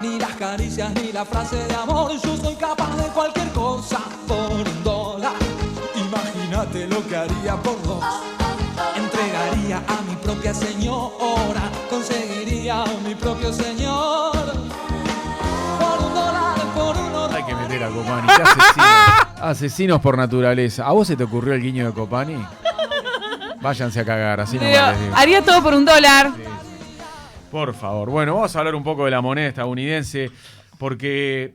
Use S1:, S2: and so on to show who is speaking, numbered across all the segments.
S1: ni las caricias, ni la frase de amor. Yo soy capaz de cualquier cosa por $1. Imagínate lo que haría por 2. Entregaría a mi propia señora, conseguiría a mi propio señor. Por $1, por $1.
S2: Hay que meter a Copani. ¿Qué asesinos? Asesinos por naturaleza. ¿A vos se te ocurrió el guiño de Copani? Váyanse a cagar, así no les digo.
S3: Haría todo por $1.
S2: Sí. Por favor. Bueno, vamos a hablar un poco de la moneda estadounidense, porque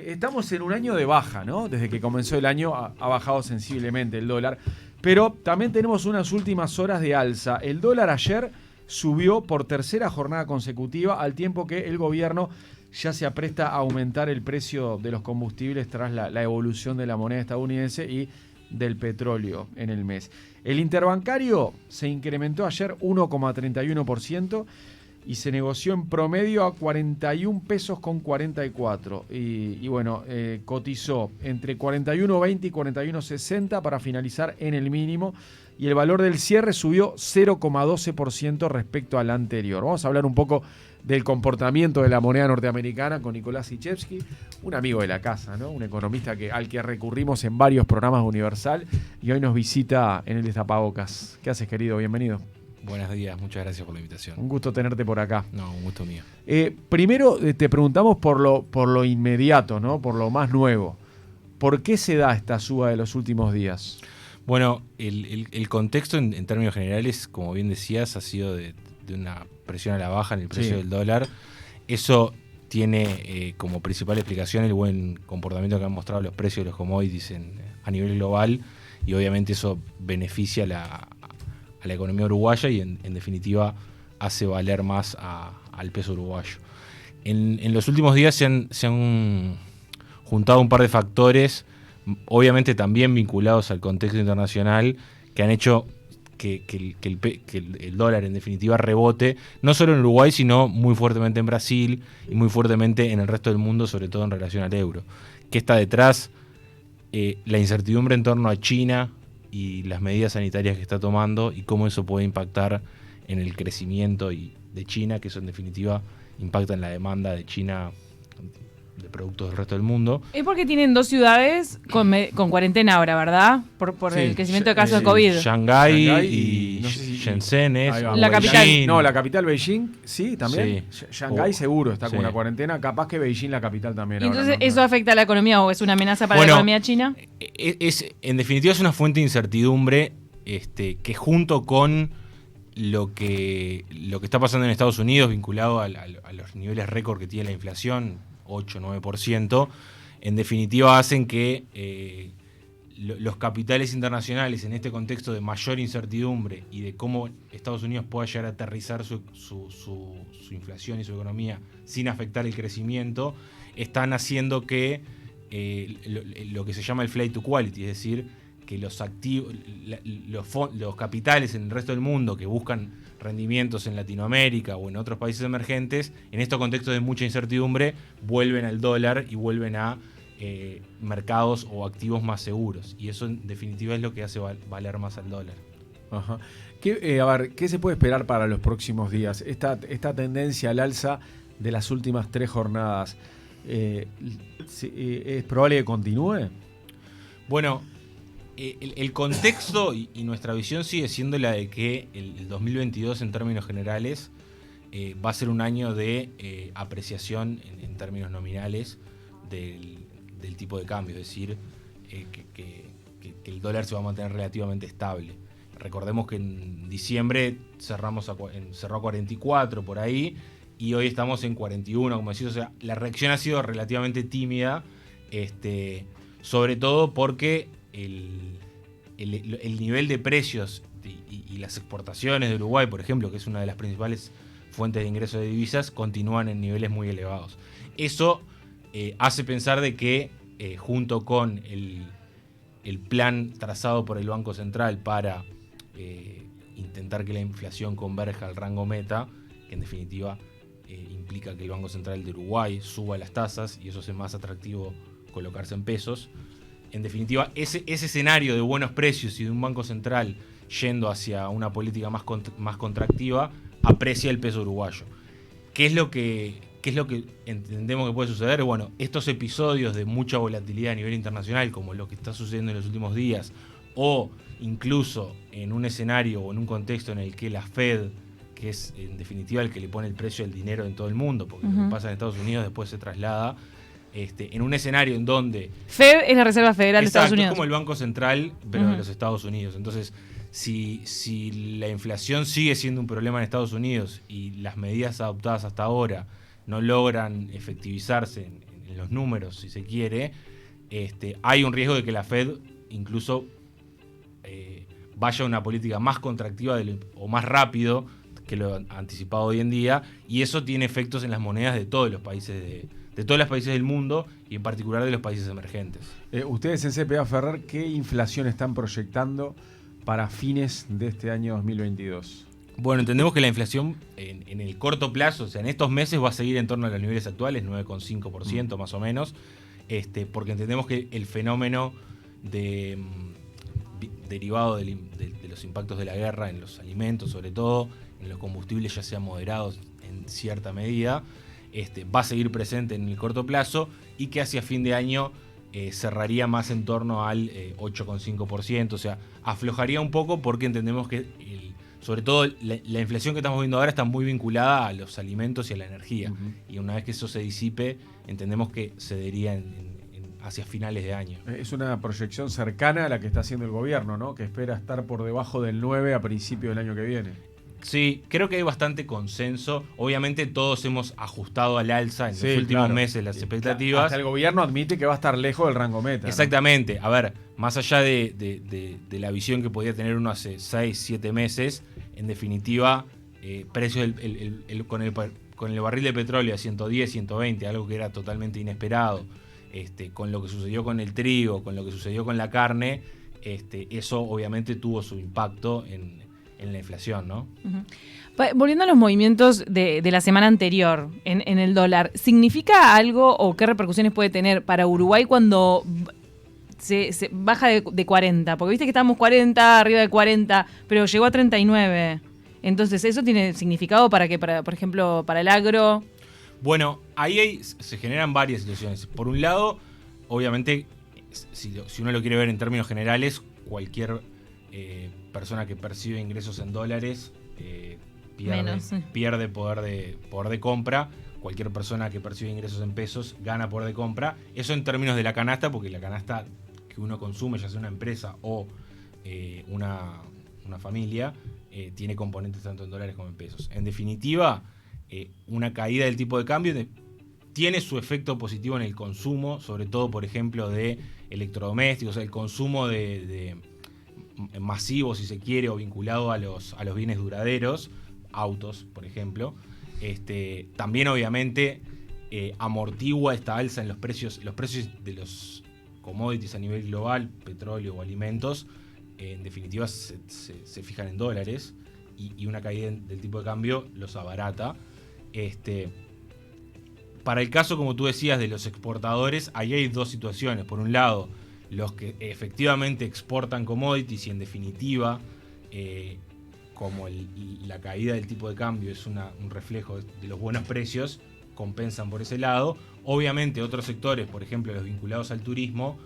S2: estamos en un año de baja, ¿no? Desde que comenzó el año ha bajado sensiblemente el dólar, pero también tenemos unas últimas horas de alza. El dólar ayer subió por tercera jornada consecutiva, al tiempo que el gobierno ya se apresta a aumentar el precio de los combustibles tras la evolución de la moneda estadounidense y del petróleo en el mes. El interbancario se incrementó ayer 1,31% y se negoció en promedio a 41 pesos con 44. Y bueno, cotizó entre 41.20 y 41.60 para finalizar en el mínimo. Y el valor del cierre subió 0,12% respecto al anterior. Vamos a hablar un poco del comportamiento de la moneda norteamericana con Nicolás Sichevsky, un amigo de la casa, ¿no? Un economista al que recurrimos en varios programas de Universal y hoy nos visita en el Destapabocas. ¿Qué haces, querido? Bienvenido.
S4: Buenos días, muchas gracias por la invitación.
S2: Un gusto tenerte por acá.
S4: No, un gusto mío.
S2: Primero te preguntamos por lo inmediato, ¿no? Por lo más nuevo. ¿Por qué se da esta suba de los últimos días?
S4: Bueno, el contexto en términos generales, como bien decías, ha sido de una presión a la baja en el precio del dólar. Eso tiene como principal explicación el buen comportamiento que han mostrado los precios de los commodities a nivel global, y obviamente eso beneficia a la economía uruguaya y en definitiva hace valer más al peso uruguayo. En los últimos días se han juntado un par de factores, obviamente también vinculados al contexto internacional, que han hecho que el dólar en definitiva rebote, no solo en Uruguay, sino muy fuertemente en Brasil y muy fuertemente en el resto del mundo, sobre todo en relación al euro. ¿Qué está detrás? La incertidumbre en torno a China y las medidas sanitarias que está tomando y cómo eso puede impactar en el crecimiento de China, que eso en definitiva impacta en la demanda de China de productos del resto del mundo.
S3: Es porque tienen 2 ciudades con cuarentena ahora, ¿verdad? Por
S2: Sí,
S3: el crecimiento de casos de COVID.
S4: Shanghái y
S2: no sé si
S4: Shenzhen es.
S3: La capital.
S2: No, la capital Beijing, sí, también.
S4: Sí.
S2: Shanghái seguro está con
S4: Sí.
S2: una cuarentena. Capaz que Beijing, la capital, también.
S3: ¿Y entonces
S2: ahora, ¿no?
S3: eso afecta a la economía o es una amenaza para la economía china?
S4: En definitiva es una fuente de incertidumbre que junto con lo que está pasando en Estados Unidos vinculado a los niveles récord que tiene la inflación, 8-9%, en definitiva hacen que los capitales internacionales en este contexto de mayor incertidumbre y de cómo Estados Unidos pueda llegar a aterrizar su inflación y su economía sin afectar el crecimiento, están haciendo que lo que se llama el flight to quality, es decir, que los capitales en el resto del mundo que buscan rendimientos en Latinoamérica o en otros países emergentes, en estos contextos de mucha incertidumbre, vuelven al dólar y vuelven a mercados o activos más seguros. Y eso en definitiva es lo que hace valer más al dólar.
S2: Ajá. ¿Qué se puede esperar para los próximos días? Esta tendencia al alza de las últimas 3 jornadas, ¿es probable que continúe?
S4: Bueno, el contexto y nuestra visión sigue siendo la de que el 2022 en términos generales va a ser un año de apreciación en términos nominales del tipo de cambio, es decir, que el dólar se va a mantener relativamente estable. Recordemos que en diciembre cerró a 44 por ahí y hoy estamos en 41, como decís, o sea, la reacción ha sido relativamente tímida, sobre todo porque el nivel de precios y las exportaciones de Uruguay, por ejemplo, que es una de las principales fuentes de ingresos de divisas, continúan en niveles muy elevados. Eso hace pensar de que junto con el plan trazado por el Banco Central para intentar que la inflación converja al rango meta, que en definitiva implica que el Banco Central de Uruguay suba las tasas y eso hace más atractivo colocarse en pesos. En definitiva, ese escenario de buenos precios y de un Banco Central yendo hacia una política más contractiva aprecia el peso uruguayo. ¿Qué es lo que ¿Qué es lo que entendemos que puede suceder? Bueno, estos episodios de mucha volatilidad a nivel internacional, como lo que está sucediendo en los últimos días, o incluso en un escenario o en un contexto en el que la Fed, que es en definitiva el que le pone el precio del dinero en todo el mundo, porque lo que pasa en Estados Unidos después se traslada, en un escenario en donde...
S3: Fed es la Reserva Federal de Estados Unidos.
S4: Es como el Banco Central, pero de los Estados Unidos. Entonces, si la inflación sigue siendo un problema en Estados Unidos y las medidas adoptadas hasta ahora no logran efectivizarse en los números, si se quiere, hay un riesgo de que la Fed incluso vaya a una política más contractiva o más rápido que lo anticipado hoy en día, y eso tiene efectos en las monedas de todos los países de todos los países del mundo y en particular de los países emergentes.
S2: Ustedes en CPA Ferrer, ¿qué inflación están proyectando para fines de este año 2022?
S4: Bueno, entendemos que la inflación en el corto plazo, o sea, en estos meses va a seguir en torno a los niveles actuales, 9,5% más o menos, porque entendemos que el fenómeno derivado de los impactos de la guerra en los alimentos, sobre todo en los combustibles, ya sea moderados en cierta medida, va a seguir presente en el corto plazo y que hacia fin de año cerraría más en torno al 8,5%, o sea, aflojaría un poco porque entendemos que sobre todo la inflación que estamos viendo ahora está muy vinculada a los alimentos y a la energía, y una vez que eso se disipe, entendemos que cedería hacia finales de año.
S2: Es una proyección cercana a la que está haciendo el gobierno, ¿no? Que espera estar por debajo del 9 a principios del año que viene.
S4: Sí, creo que hay bastante consenso. Obviamente todos hemos ajustado al alza en los últimos meses las expectativas.
S2: Hasta el gobierno admite que va a estar lejos del rango meta.
S4: Exactamente. ¿No? A ver, más allá de la visión que podía tener uno hace 6, 7 meses, en definitiva, precios con el barril de petróleo a 110, 120, algo que era totalmente inesperado, con lo que sucedió con el trigo, con lo que sucedió con la carne, eso obviamente tuvo su impacto en la inflación, ¿no?
S3: Volviendo a los movimientos de la semana anterior en el dólar, ¿significa algo o qué repercusiones puede tener para Uruguay cuando se baja de 40? Porque viste que estábamos 40, arriba de 40, pero llegó a 39. Entonces, ¿eso tiene significado para por ejemplo, para el agro?
S4: Bueno, ahí se generan varias situaciones. Por un lado, obviamente, si uno lo quiere ver en términos generales, cualquier persona que percibe ingresos en dólares pierde poder de compra. Cualquier persona que percibe ingresos en pesos gana poder de compra. Eso en términos de la canasta, porque la canasta que uno consume, ya sea una empresa o una familia, tiene componentes tanto en dólares como en pesos. En definitiva, una caída del tipo de cambio tiene su efecto positivo en el consumo, sobre todo, por ejemplo, de electrodomésticos, o sea, el consumo de masivo, si se quiere, o vinculado a los bienes duraderos, autos, por ejemplo. También, obviamente, amortigua esta alza en los precios de los commodities a nivel global, petróleo o alimentos. En definitiva, se fijan en dólares y una caída del tipo de cambio los abarata. Para el caso, como tú decías, de los exportadores, ahí hay dos situaciones. Por un lado, los que efectivamente exportan commodities y en definitiva, como la caída del tipo de cambio es un reflejo de los buenos precios, compensan por ese lado. Obviamente otros sectores, por ejemplo los vinculados al turismo,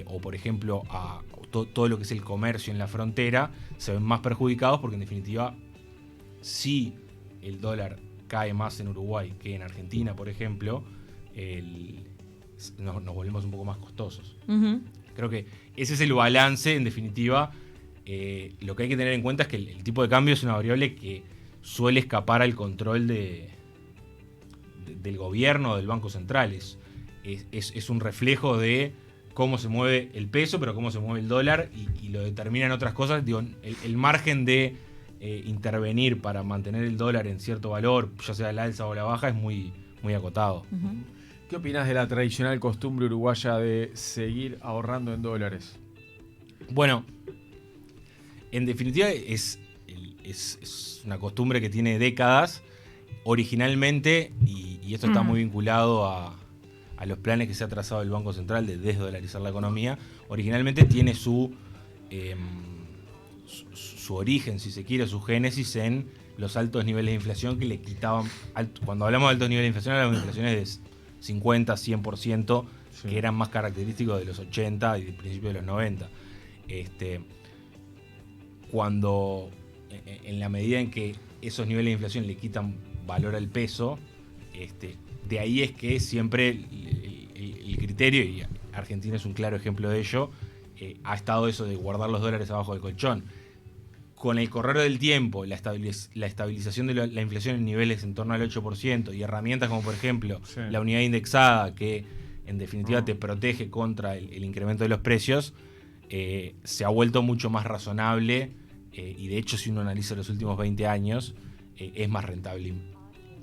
S4: o por ejemplo a todo lo que es el comercio en la frontera, se ven más perjudicados porque en definitiva, si el dólar cae más en Uruguay que en Argentina, por ejemplo, nos volvemos un poco más costosos. Creo que ese es el balance, en definitiva. Lo que hay que tener en cuenta es que el tipo de cambio es una variable que suele escapar al control del gobierno o del Banco Central. Es un reflejo de cómo se mueve el peso, pero cómo se mueve el dólar, y lo determinan otras cosas. Digo, el margen de intervenir para mantener el dólar en cierto valor, ya sea la alza o la baja, es muy, muy acotado.
S2: ¿Qué opinas de la tradicional costumbre uruguaya de seguir ahorrando en dólares?
S4: Bueno, en definitiva es una costumbre que tiene décadas. Originalmente, y esto está muy vinculado a los planes que se ha trazado el Banco Central de desdolarizar la economía, originalmente tiene su origen, si se quiere, su génesis en los altos niveles de inflación que le quitaban. Cuando hablamos de altos niveles de inflación, hablamos de inflaciones de 50, 100%,
S2: Sí.
S4: que eran más característicos de los 80 y del principio de los 90. Cuando, en la medida en que esos niveles de inflación le quitan valor al peso, de ahí es que siempre el criterio, y Argentina es un claro ejemplo de ello, ha estado eso de guardar los dólares abajo del colchón. Con el correr del tiempo, la estabilización de la inflación en niveles en torno al 8% y herramientas como por ejemplo
S2: Sí.
S4: la unidad indexada, que en definitiva te protege contra el incremento de los precios, se ha vuelto mucho más razonable, y de hecho si uno analiza los últimos 20 años, es más rentable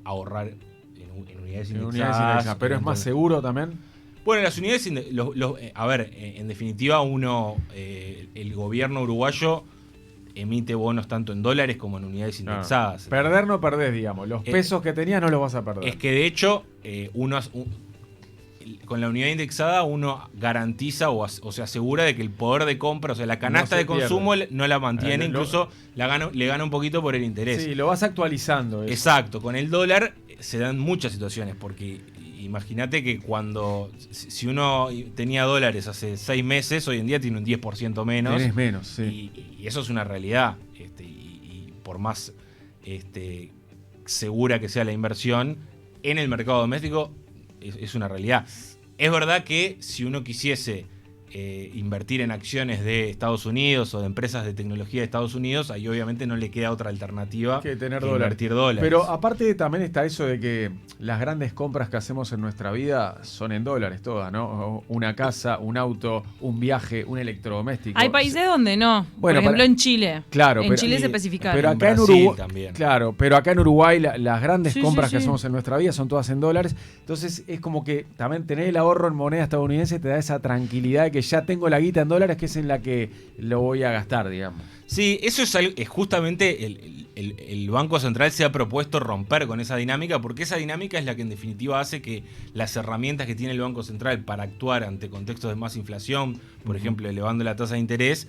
S4: ahorrar en unidades indexadas.
S2: Pero es más seguro también.
S4: Bueno, las unidades, en definitiva el gobierno uruguayo emite bonos tanto en dólares como en unidades indexadas.
S2: Perder no perdés, digamos. Los pesos que tenías no los vas a perder.
S4: Es que de hecho, con la unidad indexada uno garantiza o se asegura de que el poder de compra, o sea, la canasta
S2: No se
S4: de consumo no la mantiene,
S2: lo-
S4: incluso le gana un poquito por el interés.
S2: Sí, lo vas actualizando. Eso.
S4: Exacto, con el dólar se dan muchas situaciones, porque imagínate que si uno tenía dólares hace 6 meses, hoy en día tiene un 10% menos.
S2: Tenés menos, sí.
S4: Y eso es una realidad. Y por más segura que sea la inversión, en el mercado doméstico es una realidad. Es verdad que si uno quisiese invertir en acciones de Estados Unidos o de empresas de tecnología de Estados Unidos, ahí obviamente no le queda otra alternativa
S2: Que tener
S4: que
S2: dólares.
S4: invertir dólares.
S2: Pero aparte también está eso de que las grandes compras que hacemos en nuestra vida son en dólares todas, ¿no? Una casa, un auto, un viaje, un electrodoméstico.
S3: Hay países donde no.
S2: Bueno,
S3: Por ejemplo,
S2: para-
S3: en Chile.
S2: Claro,
S3: En
S2: pero-
S3: Chile
S2: y-
S3: se especifica.
S2: Pero
S4: En
S2: acá en
S4: Brasil
S2: Uruguay
S4: también.
S2: Claro, pero acá en Uruguay las grandes
S3: Sí,
S2: compras
S3: sí,
S2: que
S3: sí.
S2: hacemos en nuestra vida son todas en dólares. Entonces es como que también tener el ahorro en moneda estadounidense te da esa tranquilidad de que ya tengo la guita en dólares, que es en la que lo voy a gastar, digamos.
S4: Sí, eso es justamente el Banco Central se ha propuesto romper con esa dinámica, porque esa dinámica es la que en definitiva hace que las herramientas que tiene el Banco Central para actuar ante contextos de más inflación, por ejemplo, elevando la tasa de interés,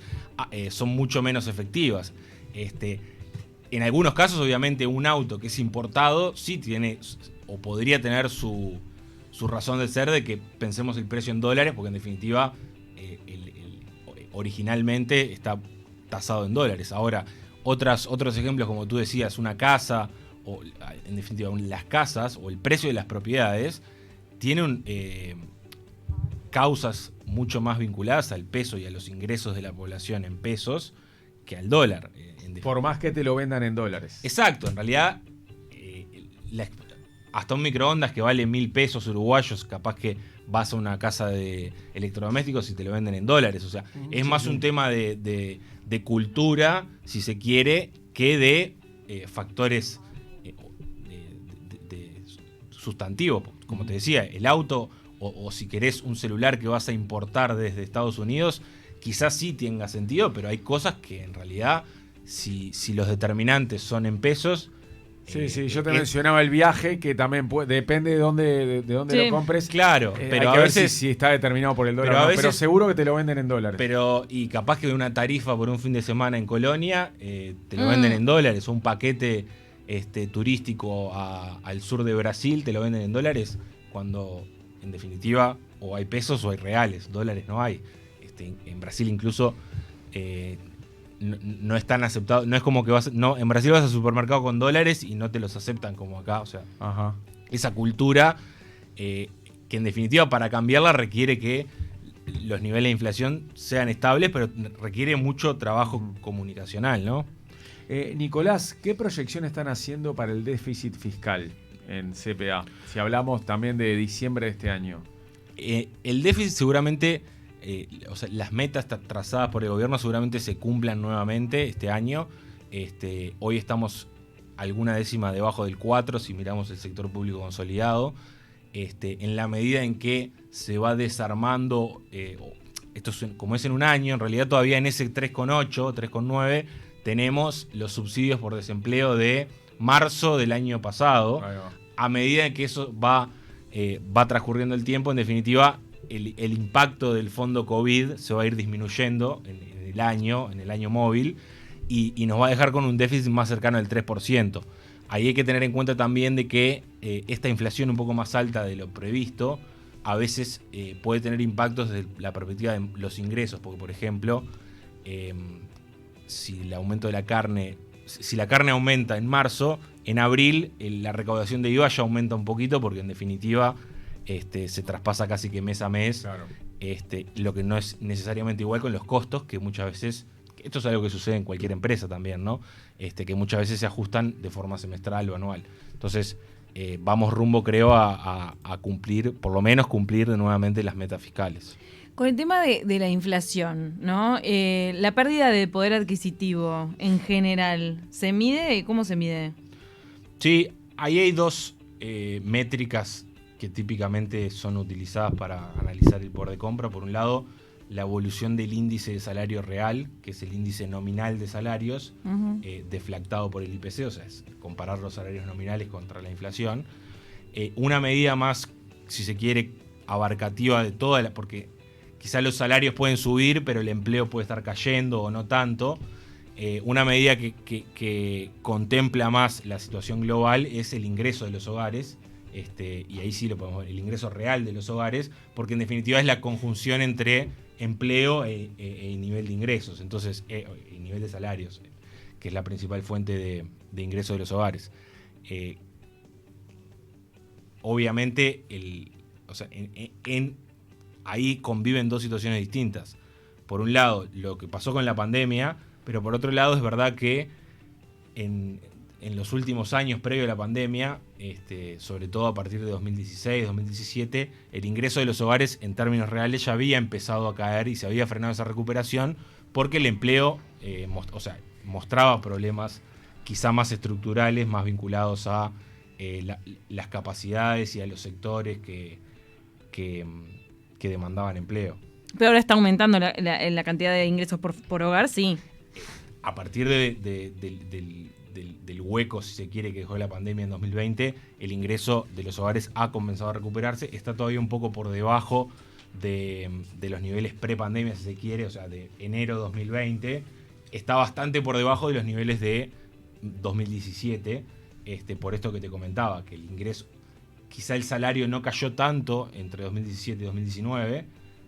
S4: son mucho menos efectivas. En algunos casos, obviamente, un auto que es importado sí tiene o podría tener su razón de ser de que pensemos el precio en dólares, porque en definitiva originalmente está tasado en dólares. Ahora, otros ejemplos, como tú decías, una casa, o en definitiva las casas, o el precio de las propiedades, tienen causas mucho más vinculadas al peso y a los ingresos de la población en pesos que al dólar.
S2: Por más que te lo vendan en dólares.
S4: Exacto, en realidad hasta un microondas que vale 1.000 pesos uruguayos, capaz que vas a una casa de electrodomésticos y te lo venden en dólares. O sea, es más un tema de cultura, si se quiere, que de factores de sustantivo. Como te decía, el auto o si querés un celular que vas a importar desde Estados Unidos, quizás sí tenga sentido, pero hay cosas que en realidad, si los determinantes son en pesos...
S2: Sí, yo te mencionaba el viaje, que también depende de dónde
S3: Sí.
S2: lo compres.
S4: Claro,
S2: Hay
S4: pero
S2: que
S4: a
S2: ver
S4: veces...
S2: si está determinado por el dólar
S4: pero a
S2: o no,
S4: veces-
S2: pero seguro que te lo venden en dólares.
S4: Y capaz que una tarifa por un fin de semana en Colonia te lo venden en dólares, o un paquete turístico al sur de Brasil te lo venden en dólares, cuando en definitiva o hay pesos o hay reales, dólares no hay. En Brasil incluso no es tan aceptado, no es como que en Brasil vas al supermercado con dólares y no te los aceptan como acá, o sea,
S2: Ajá.
S4: esa cultura que en definitiva para cambiarla requiere que los niveles de inflación sean estables, pero requiere mucho trabajo comunicacional, ¿no?
S2: Nicolás, ¿qué proyección están haciendo para el déficit fiscal en CPA? Si hablamos también de diciembre de este año.
S4: El déficit seguramente, o sea, las metas trazadas por el gobierno seguramente se cumplan nuevamente este año. Hoy estamos alguna décima debajo del 4 si miramos el sector público consolidado. En la medida en que se va desarmando, esto como es en un año, en realidad todavía en ese 3,8, 3,9 tenemos los subsidios por desempleo de marzo del año pasado.
S2: Ahí va.
S4: A medida que eso va transcurriendo el tiempo, en definitiva, el impacto del fondo COVID se va a ir disminuyendo en el año móvil, y nos va a dejar con un déficit más cercano al 3%. Ahí hay que tener en cuenta también de que esta inflación un poco más alta de lo previsto a veces puede tener impactos desde la perspectiva de los ingresos, porque por ejemplo, si el aumento de la carne, si la carne aumenta en marzo, en abril la recaudación de IVA ya aumenta un poquito, porque en definitiva se traspasa casi que mes a mes,
S2: Claro.
S4: Lo que no es necesariamente igual con los costos, que muchas veces, esto es algo que sucede en cualquier empresa también, ¿no? Que muchas veces se ajustan de forma semestral o anual. Entonces, vamos rumbo, creo, a cumplir, por lo menos cumplir nuevamente las metas fiscales.
S3: Con el tema de la inflación, ¿no? La pérdida de poder adquisitivo en general, ¿se mide? ¿Cómo se mide?
S4: Sí, ahí hay dos métricas que típicamente son utilizadas para analizar el poder de compra. Por un lado, la evolución del índice de salario real, que es el índice nominal de salarios, deflactado por el IPC, o sea, es comparar los salarios nominales contra la inflación. Una medida más, si se quiere, abarcativa de toda porque quizás los salarios pueden subir, pero el empleo puede estar cayendo o no tanto. Una medida que contempla más la situación global es el ingreso de los hogares. Y ahí sí lo podemos ver, el ingreso real de los hogares, porque en definitiva es la conjunción entre empleo e nivel de ingresos, entonces y nivel de salarios, que es la principal fuente de ingreso de los hogares. Obviamente, ahí conviven dos situaciones distintas. Por un lado, lo que pasó con la pandemia, pero por otro lado es verdad que en los últimos años previo a la pandemia, sobre todo a partir de 2016, 2017, el ingreso de los hogares en términos reales ya había empezado a caer y se había frenado esa recuperación porque el empleo mostraba problemas quizá más estructurales, más vinculados a las capacidades y a los sectores que demandaban empleo.
S3: Pero ahora está aumentando la cantidad de ingresos por hogar, sí.
S4: A partir del hueco, si se quiere, que dejó la pandemia en 2020, el ingreso de los hogares ha comenzado a recuperarse. Está todavía un poco por debajo de los niveles pre-pandemia, si se quiere, o sea, de enero 2020. Está bastante por debajo de los niveles de 2017, por esto que te comentaba, que el ingreso, quizá el salario no cayó tanto entre 2017 y 2019,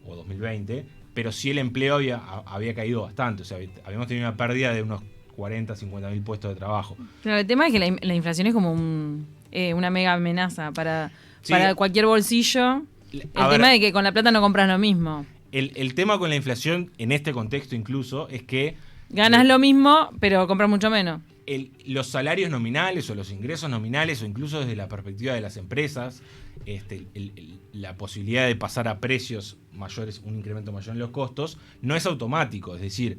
S4: o 2020, pero sí el empleo había caído bastante. O sea, habíamos tenido una pérdida de unos 40, 50 mil puestos de trabajo.
S3: Claro, el tema es que la inflación es como una mega amenaza para cualquier bolsillo. El tema de que con la plata no compras lo mismo.
S4: El tema con la inflación, en este contexto incluso, es que
S3: ganas lo mismo, pero compras mucho menos.
S4: Los salarios nominales o los ingresos nominales, o incluso desde la perspectiva de las empresas, la posibilidad de pasar a precios mayores, un incremento mayor en los costos, no es automático. Es decir,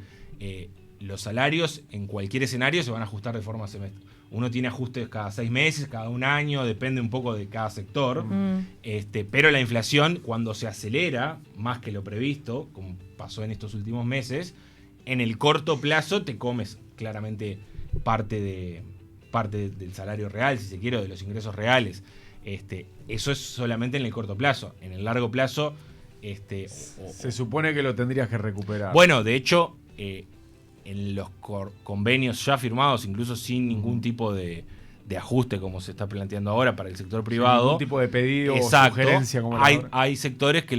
S4: los salarios en cualquier escenario se van a ajustar de forma semestral. Uno tiene ajustes cada 6 meses, cada un año, depende un poco de cada sector. Pero la inflación, cuando se acelera más que lo previsto, como pasó en estos últimos meses, en el corto plazo te comes claramente parte del salario real, si se quiere, o de los ingresos reales. Eso es solamente en el corto plazo. En el largo plazo...
S2: se supone que lo tendrías que recuperar.
S4: Bueno, de hecho... en los convenios ya firmados, incluso sin ningún tipo de ajuste como se está planteando ahora para el sector privado. Sin
S2: ningún tipo de pedido o sugerencia. Como
S4: hay sectores que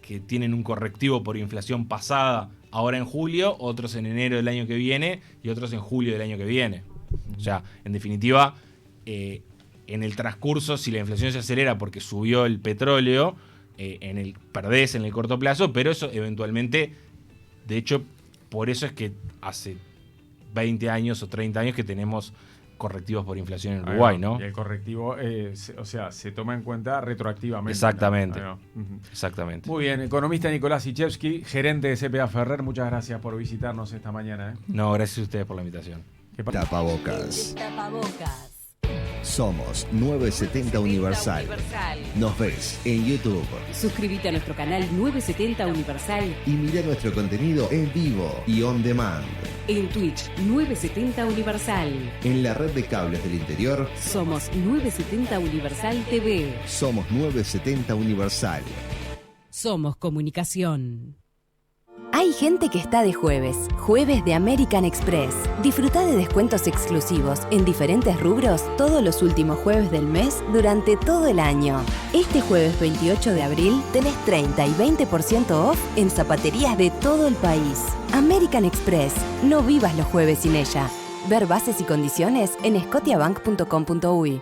S4: que tienen un correctivo por inflación pasada ahora en julio, otros en enero del año que viene y otros en julio del año que viene. O sea, en definitiva, en el transcurso, si la inflación se acelera porque subió el petróleo, perdés en el corto plazo, pero eso eventualmente, de hecho, por eso es que hace 20 años o 30 años que tenemos correctivos por inflación en Uruguay, ¿no?
S2: Y el correctivo, se toma en cuenta retroactivamente.
S4: Exactamente.
S2: ¿no?
S4: Exactamente.
S2: Muy bien, economista Nicolás Ichevsky, gerente de CPA Ferrer, muchas gracias por visitarnos esta mañana.
S4: No, gracias a ustedes por la invitación.
S5: Tapabocas. Somos 970 Universal. Nos ves en YouTube.
S6: Suscríbete a nuestro canal 970 Universal.
S5: Y mira nuestro contenido en vivo y on demand.
S6: En Twitch 970 Universal.
S5: En la red de cables del interior.
S6: Somos 970 Universal TV.
S5: Somos 970 Universal.
S6: Somos comunicación.
S7: Hay gente que está de jueves. Jueves de American Express. Disfruta de descuentos exclusivos en diferentes rubros todos los últimos jueves del mes durante todo el año. Este jueves 28 de abril tenés 30 y 20% off en zapaterías de todo el país. American Express. No vivas los jueves sin ella. Ver bases y condiciones en scotiabank.com.uy.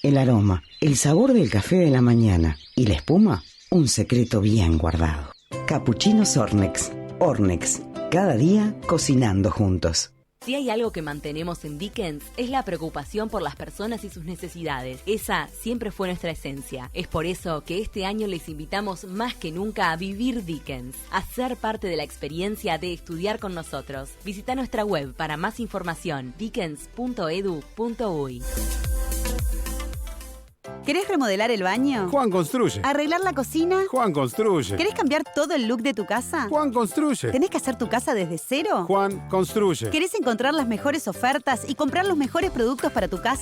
S8: El aroma, el sabor del café de la mañana y la espuma, un secreto bien guardado. Capuchinos Ornex. Ornex. Cada día cocinando juntos.
S7: Si hay algo que mantenemos en Dickens, es la preocupación por las personas y sus necesidades. Esa siempre fue nuestra esencia. Es por eso que este año les invitamos más que nunca a vivir Dickens, a ser parte de la experiencia de estudiar con nosotros. Visita nuestra web para más información, dickens.edu.uy.
S9: ¿Querés remodelar el baño?
S10: Juan Construye.
S9: ¿Arreglar la cocina?
S10: Juan Construye.
S9: ¿Querés cambiar todo el look de tu casa?
S10: Juan Construye.
S9: ¿Tenés que hacer tu casa desde cero?
S10: Juan Construye.
S9: ¿Querés encontrar las mejores ofertas y comprar los mejores productos para tu casa?